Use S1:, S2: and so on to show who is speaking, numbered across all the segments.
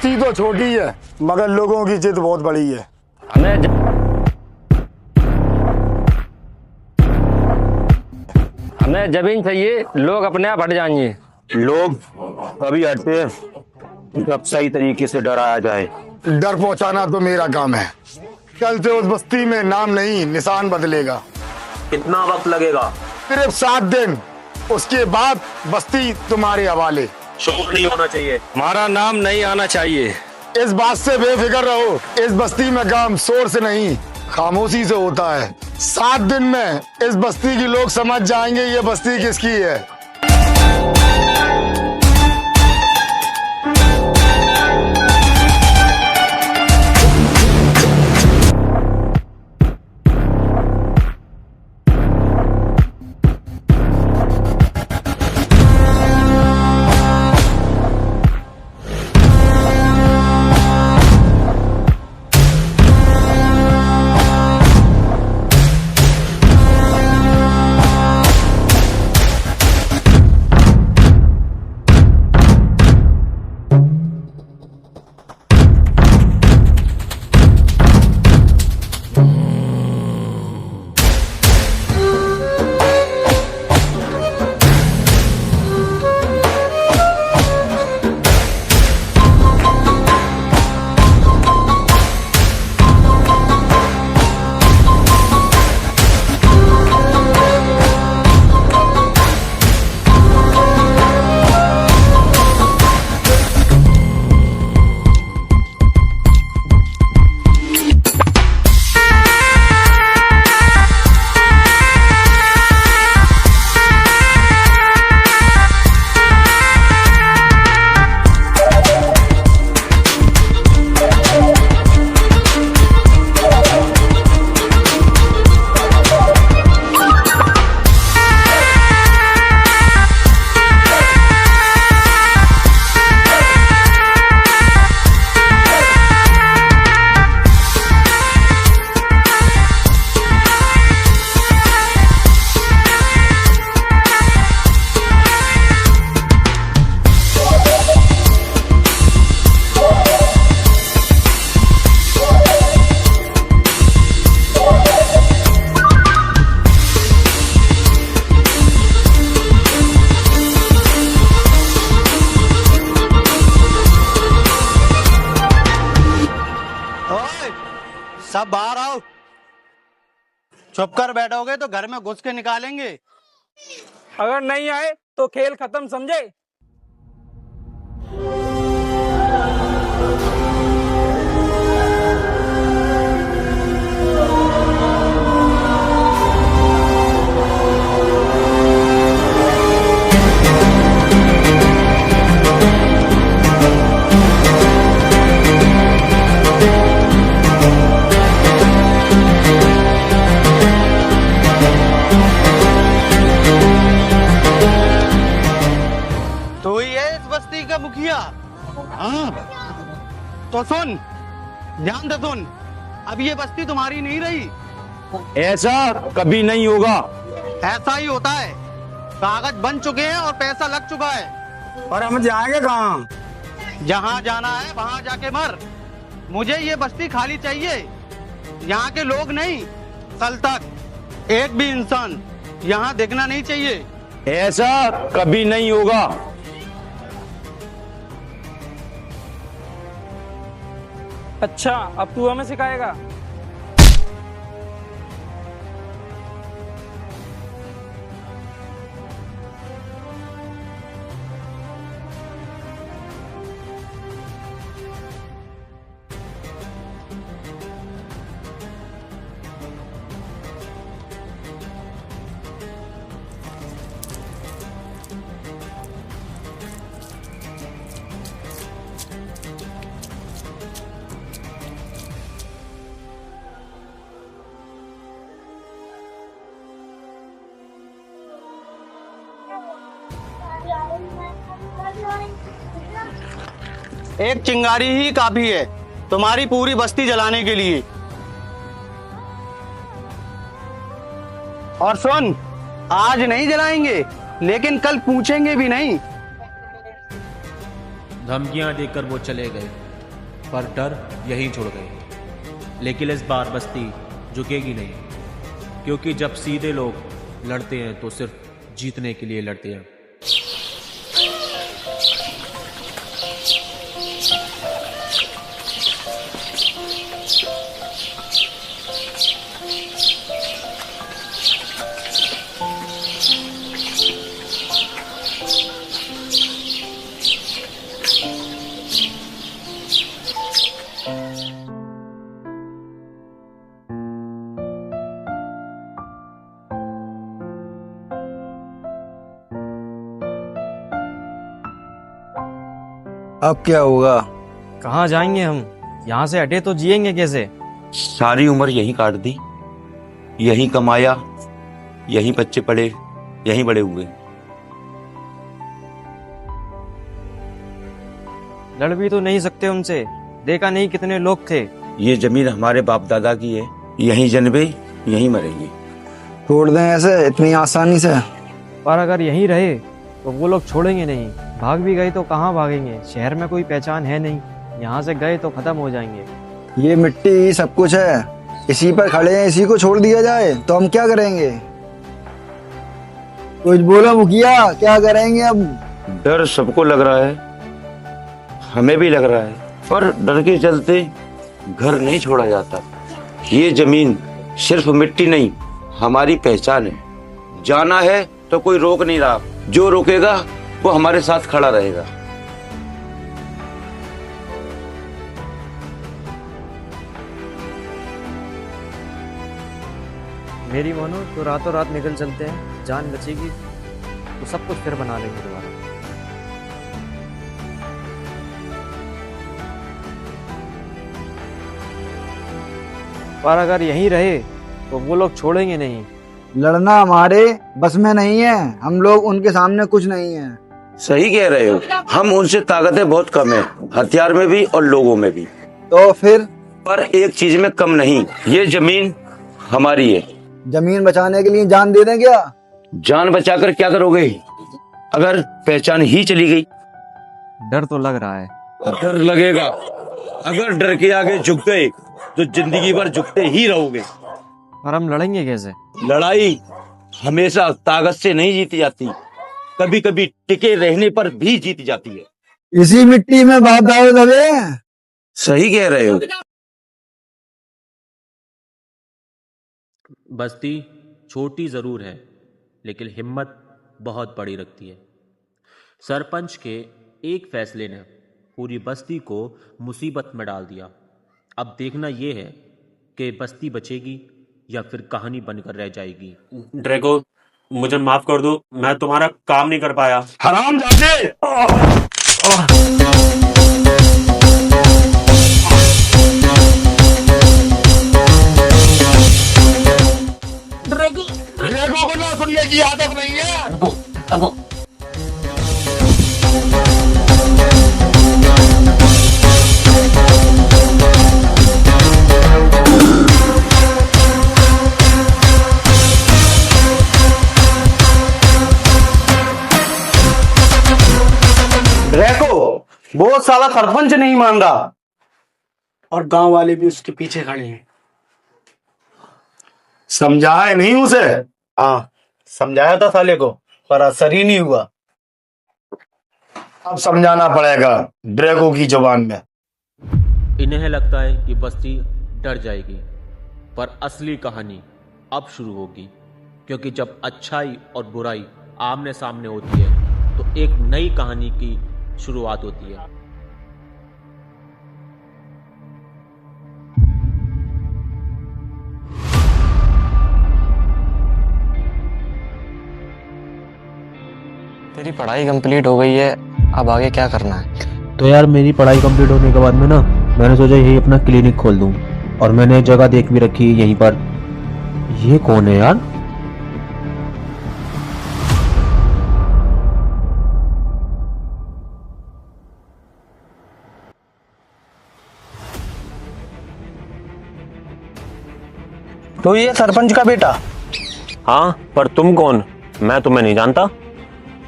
S1: बस्ती तो छोटी है मगर लोगों की जिद बहुत बड़ी है।
S2: हमें जमीन चाहिए, लोग अपने आप हट जाएंगे।
S3: लोग कभी हटते हैं जब सही तरीके से डराया जाए।
S1: डर पहुंचाना तो मेरा काम है। कल से उस बस्ती में नाम नहीं निशान बदलेगा।
S3: कितना वक्त लगेगा?
S1: सिर्फ 7 दिन, उसके बाद बस्ती तुम्हारे हवाले।
S3: शोर नहीं होना चाहिए।
S2: हमारा नाम नहीं आना चाहिए।
S1: इस बात से बेफिक्र रहो, इस बस्ती में काम शोर से नहीं खामोशी से होता है। 7 दिन में इस बस्ती की लोग समझ जाएंगे ये बस्ती किसकी है।
S4: सब बाहर आओ। चुप कर बैठोगे तो घर में घुस के निकालेंगे।
S5: अगर नहीं आए तो खेल खत्म, समझे?
S4: तो ही है इस बस्ती का मुखिया। हाँ तो सुन, ध्यान से सुन, अब ये बस्ती तुम्हारी नहीं रही।
S3: ऐसा कभी नहीं होगा।
S4: ऐसा ही होता है। कागज बन चुके हैं और पैसा लग चुका है।
S5: और हम जाएंगे कहाँ?
S4: जहाँ जाना है वहाँ जाके मर। मुझे ये बस्ती खाली चाहिए। यहाँ के लोग नहीं, कल तक एक भी इंसान यहाँ दिखना नहीं चाहिए।
S3: ऐसा कभी नहीं होगा।
S5: अच्छा, अब तू हमें सिखाएगा?
S4: एक चिंगारी ही काफी है तुम्हारी पूरी बस्ती जलाने के लिए। और सुन, आज नहीं जलाएंगे लेकिन कल पूछेंगे भी नहीं।
S6: धमकियां देकर वो चले गए। पर डर यहीं छोड़ गए। लेकिन इस बार बस्ती झुकेगी नहीं, क्योंकि जब सीधे लोग लड़ते हैं तो सिर्फ जीतने के लिए लड़ते हैं।
S7: अब क्या होगा?
S2: कहाँ जाएंगे हम? यहाँ से हटे तो जिएंगे कैसे?
S3: सारी उम्र यहीं काट दी, यहीं कमाया, यहीं बच्चे पढ़े, यहीं बड़े हुए।
S2: लड़ भी तो नहीं सकते उनसे, देखा नहीं कितने लोग थे।
S3: ये जमीन हमारे बाप दादा की है, यहीं जन्मे यहीं मरेंगे।
S7: छोड़ दें ऐसे इतनी आसानी से?
S2: पर अगर यहीं रहे तो वो लोग छोड़ेंगे नहीं। भाग भी गए तो कहाँ भागेंगे? शहर में कोई पहचान है नहीं, यहाँ से गए तो खत्म हो जाएंगे।
S7: ये मिट्टी सब कुछ है, इसी पर खड़े हैं, इसी को छोड़ दिया जाए तो हम क्या करेंगे? कुछ बोलो मुखिया, क्या करेंगे अब?
S3: डर सबको लग रहा है, हमें भी लग रहा है, पर डर के चलते घर नहीं छोड़ा जाता। ये जमीन सिर्फ मिट्टी नहीं, हमारी पहचान है। जाना है तो कोई रोक नहीं रहा, जो रोकेगा वो हमारे साथ खड़ा रहेगा।
S2: मेरी मानो तो रातों रात निकल चलते हैं, जान बचेगी तो सब कुछ फिर बना लेंगे दोबारा। पर अगर यहीं रहे तो वो लोग छोड़ेंगे नहीं।
S7: लड़ना हमारे बस में नहीं है, हम लोग उनके सामने कुछ नहीं है।
S3: सही कह रहे हो, हम उनसे ताकतें बहुत कम है, हथियार में भी और लोगों में भी।
S7: तो फिर?
S3: पर एक चीज में कम नहीं, ये जमीन हमारी है।
S7: जमीन बचाने के लिए जान दे दें क्या?
S3: जान बचाकर क्या करोगे अगर पहचान ही चली गई?
S2: डर तो लग रहा है।
S3: डर लगेगा, अगर डर के आगे झुक गए तो जिंदगी भर झुकते ही रहोगे।
S2: पर हम लड़ेंगे कैसे?
S3: लड़ाई हमेशा ताकत से नहीं जीती जाती, कभी कभी टिके रहने पर भी जीती जाती है।
S7: इसी मिट्टी में बाप दादा दबे।
S3: सही कह रहे हो।
S6: बस्ती छोटी जरूर है, लेकिन हिम्मत बहुत बड़ी रखती है। सरपंच के एक फैसले ने पूरी बस्ती को मुसीबत में डाल दिया। अब देखना यह है कि बस्ती बचेगी या फिर कहानी बनकर रह जाएगी।
S8: ड्रैको, मुझे माफ कर दो, मैं तुम्हारा काम नहीं कर पाया।
S1: हराम जाते। ड्रैको को ना सुनने की आदत नहीं है।
S4: ड्रैको, वो साला सरपंच नहीं मान रहा और गांव वाले भी उसके पीछे खड़े हैं।
S1: समझाए नहीं उसे?
S4: हाँ, समझाया था साले को, पर असर ही नहीं हुआ।
S1: अब समझाना पड़ेगा ड्रैको की जुबान में।
S6: इन्हें लगता है कि बस्ती डर जाएगी, पर असली कहानी अब शुरू होगी, क्योंकि जब अच्छाई और बुराई आमने सामने होती है तो एक नई कहानी की शुरुआत होती है।
S2: तेरी पढ़ाई कंप्लीट हो गई है, अब आगे क्या करना है?
S6: तो यार मेरी पढ़ाई कंप्लीट होने के बाद में ना मैंने सोचा यही अपना क्लिनिक खोल दूं, और मैंने एक जगह देख भी रखी यहीं पर। ये कौन है यार?
S4: तो ये सरपंच का बेटा?
S8: हाँ, पर तुम कौन? मैं तुम्हें नहीं जानता।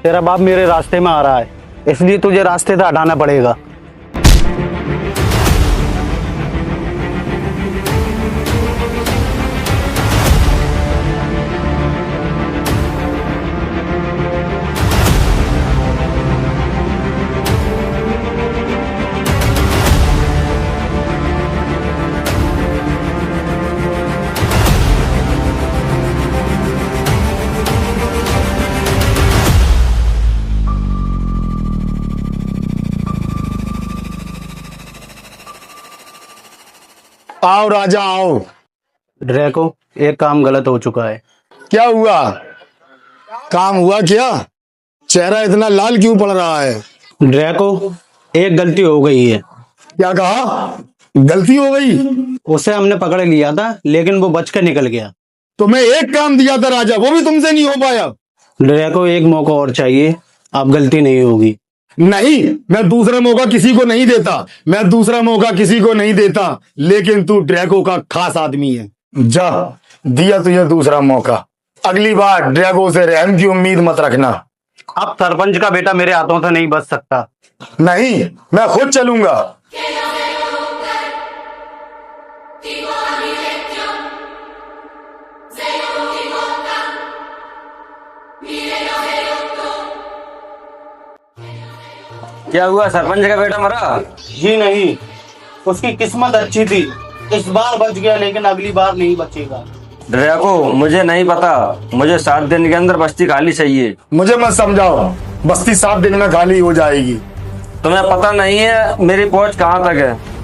S4: तेरा बाप मेरे रास्ते में आ रहा है, इसलिए तुझे रास्ते से हटाना पड़ेगा।
S1: आओ राजा आओ।
S4: ड्रैको, एक काम गलत हो चुका है।
S1: क्या हुआ? काम हुआ क्या? चेहरा इतना लाल क्यों पड़ रहा है?
S4: ड्रैको, एक गलती हो गई है।
S1: क्या कहा? गलती हो गई?
S4: उसे हमने पकड़ लिया था लेकिन वो बच कर निकल गया।
S1: तो मैं एक काम दिया था राजा, वो भी तुमसे नहीं हो पाया।
S4: ड्रैको, एक मौका और चाहिए, अब गलती नहीं होगी।
S1: नहीं, मैं दूसरा मौका किसी को नहीं देता, मैं दूसरा मौका किसी को नहीं देता। लेकिन तू ड्रैको का खास आदमी है। जा, दिया तुझे दूसरा मौका। अगली बार ड्रैको से रहम की उम्मीद मत रखना।
S4: अब सरपंच का बेटा मेरे हाथों से नहीं बच सकता।
S1: नहीं, मैं खुद चलूंगा।
S3: क्या हुआ, सरपंच का बेटा मरा?
S4: जी नहीं, उसकी किस्मत अच्छी थी, इस बार बच गया लेकिन अगली बार नहीं बचेगा।
S3: ड्रैको, मुझे नहीं पता, मुझे 7 दिन के अंदर बस्ती खाली चाहिए।
S1: मुझे मत समझाओ, बस्ती 7 दिन में खाली हो जाएगी।
S3: तुम्हें पता नहीं है मेरी पहुंच कहाँ तक है।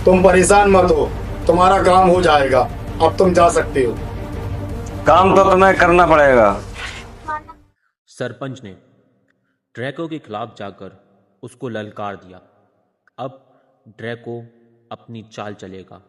S1: तुम परेशान मत हो, तुम्हारा काम हो जाएगा। अब तुम जा सकते हो।
S3: काम तो तुम्हें करना पड़ेगा।
S6: सरपंच ने ड्रैको के खिलाफ जाकर उसको ललकार दिया। अब ड्रैको अपनी चाल चलेगा।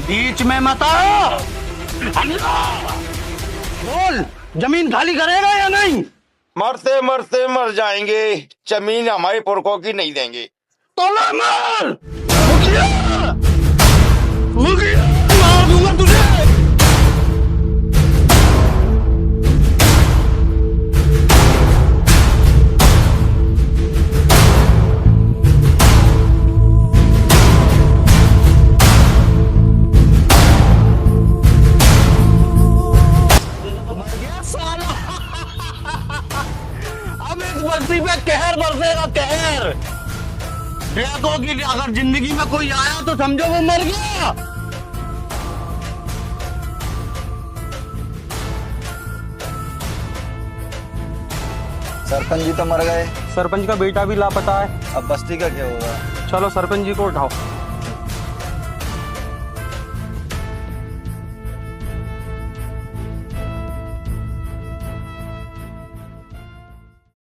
S4: बीच में मत आओ। बोल, जमीन खाली करेगा या नहीं?
S3: मरते मरते मर जाएंगे, जमीन हमारे पुरखों की नहीं देंगे।
S4: तो ना मार। मुखिया! मुखिया! मार दूंगा तुझे। अब इस बस्ती पे कहर बरसेगा, कहर। ड्रैको की अगर जिंदगी में कोई आया तो समझो वो मर गया।
S7: सरपंच जी तो मर गए,
S5: सरपंच का बेटा भी लापता है।
S7: अब बस्ती का क्या होगा?
S5: चलो सरपंच जी को उठाओ।